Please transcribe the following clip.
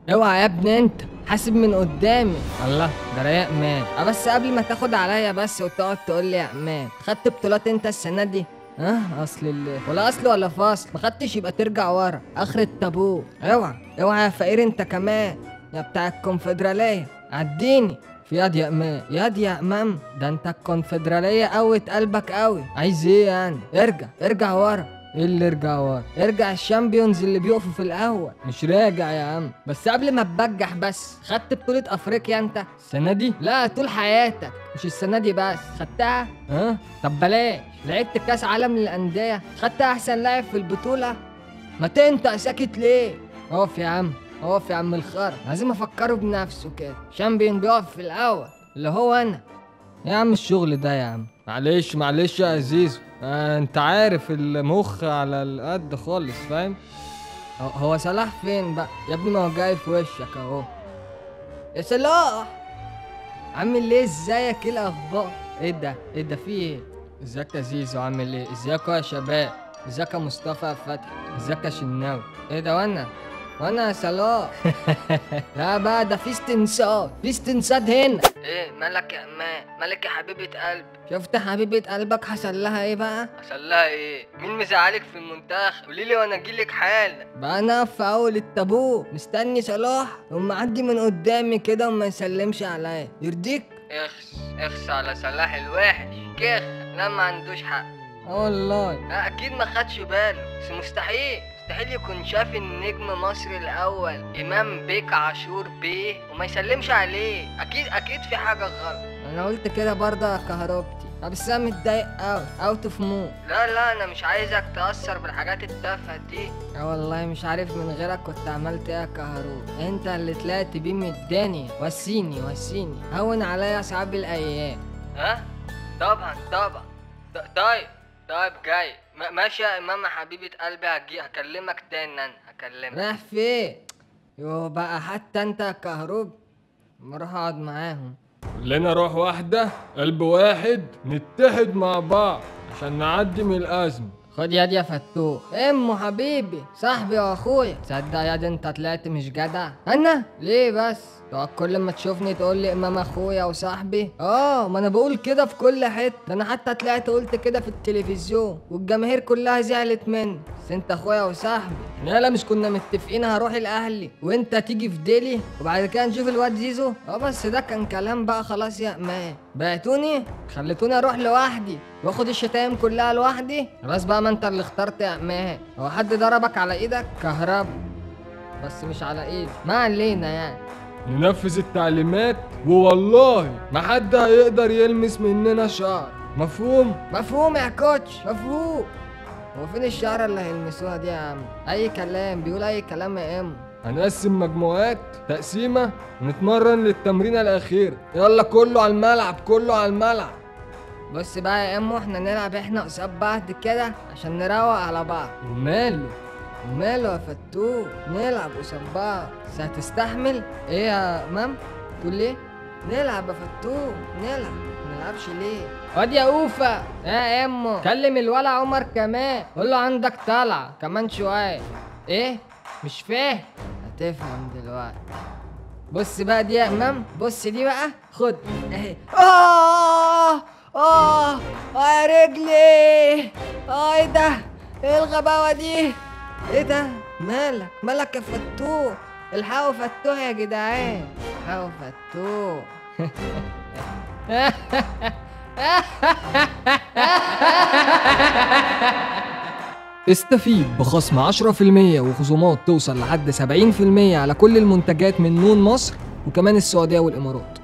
اوعى يا ابني انت حاسب من قدامي. الله ده رايق مات. بس قبل ما تاخد عليا بس وتقعد تقول لي يا عماد خدت بطولات انت السنه دي؟ اصل ولا اصل ولا فاصل، ما خدتش يبقى ترجع ورا اخر التابوت. اوعى اوعى يا فقير انت كمان يا بتاع الكونفدراليه، عديني في ياد يا امام. ياد يا امام ده انت الكونفدراليه قوت قلبك قوي. عايز ايه يعني؟ ارجع ورا. ايه اللي ارجع ورا؟ ارجع الشامبيونز اللي بيقفوا في الاول. مش راجع يا عم، بس قبل ما تبجح بس خدت بطولة افريقيا انت السنة دي؟ لا طول حياتك، مش السنة دي بس. خدتها؟ طب بلاش. لعبت كاس عالم للأندية؟ خدت احسن لاعب في البطولة؟ ما تنطق ساكت ليه؟ اقف يا عم، اقف يا عم الخرا، لازم افكره بنفسه كده. شامبيون بيقف في الاول اللي هو انا. يا عم الشغل ده يا عم. معلش يا عزيزو، انت عارف المخ على القد خالص، فاهم؟ هو صلاح فين بقى يا ابني؟ ما هو جاي في وشك اهو. يا صلاح عامل ايه؟ ازيك؟ ايه الاخبار؟ ايه ده في ايه؟ ازيك يا زيزو؟ عامل ايه؟ ازيكوا يا شباب؟ ازيك يا مصطفى فتحي؟ ازيك يا شناوي؟ ايه ده وانا يا صلاح؟ لا بقى ده في استنساد هنا. ايه مالك يا امان؟ مالك يا حبيبة قلبي؟ شفت حبيبة قلبك حصل لها ايه بقى؟ حصل لها ايه؟ مين مزعلك في المنتخب؟ قولي لي وانا اجيلك حالا. بقى انا في اول التابوت مستني صلاح يقوم معدي من قدامي كده وما يسلمش عليا، يرضيك؟ اخس على صلاح الوحش كيخ. لا ما عندوش حق. والله لا اكيد ما خدش باله، بس مستحيل يكون شاف النجم مصر الاول امام بيك عاشور بيه وما يسلمش عليه. اكيد في حاجه غلط. انا قلت كده برضه يا كهربتي. بس انا متضايق قوي اوت اوف مود. لا انا مش عايزك تاثر بالحاجات التافهه دي. والله مش عارف من غيرك كنت عملت ايه يا كهروب. انت اللي طلعت بيه من الدنيا. وسيني هون عليا صعب الايام. طبعا طيب جاي. ماشي يا امام حبيبة قلبي، هكلمك تاني. انا هكلمك. رايح فين؟ يو بقى حتى انت يا كهروب اروح اقعد معاهم. كلنا روح واحدة، قلب واحد، نتحد مع بعض عشان نعدي من الأزمة. خد يا فتوح. حبيبي صاحبي واخويا. تصدق ياد انت طلعت مش جدع. انا ليه بس؟ تقعد كل ما تشوفني تقول لي امام اخويا وصاحبي؟ ما انا بقول كده في كل حته. ده انا حتى طلعت قلت كده في التلفزيون والجماهير كلها زعلت مني. بس انت اخويا وصاحبي. لا مش كنا متفقين هروح الاهلي وانت تيجي في ديلي وبعد كده نشوف الواد زيزو؟ بس ده كان كلام بقى خلاص يا امان. بعتوني خليتوني اروح لوحدي واخد الشتايم كلها لوحدي. خلاص بقى ما انت اللي اخترت يا امان. هو حد ضربك على ايدك؟ كهرب بس مش على ايدي. ما علينا يعني. ننفذ التعليمات ووالله ما حد هيقدر يلمس مننا شعر. مفهوم يا كوتش، مفهوم. هو فين الشعر اللي هيلمسوها دي يا عم؟ اي كلام بيقول اي كلام يا هنقسم مجموعات تقسيمة ونتمرن للتمرينة الأخيرة. يلا كله على الملعب. بص بقى يا احنا نلعب احنا قصاد بعض كده عشان نروق على بعض. وماله يا فتوح؟ نلعب قصاد بعض. هتستحمل ايه يا امام؟ تقول ليه؟ نلعب يا فتوح نلعب. منلعبش ليه؟ واد يا اوفا يا كلم الولا عمر كمان، قول له عندك طلعه كمان شويه. ايه؟ مش فاهم. هتفهم دلوقتي. بص بقى دي يا امام، بص دي بقى، خد اهي. يا رجلي. ايه ده؟ ايه الغباوه دي؟ ايه ده؟ مالك يا فتوح؟ الحقوا فتوح يا جدعان، الحقوا فتوح. استفيد بخصم 10% وخصومات توصل لحد 70% على كل المنتجات من نون مصر وكمان السعودية والإمارات.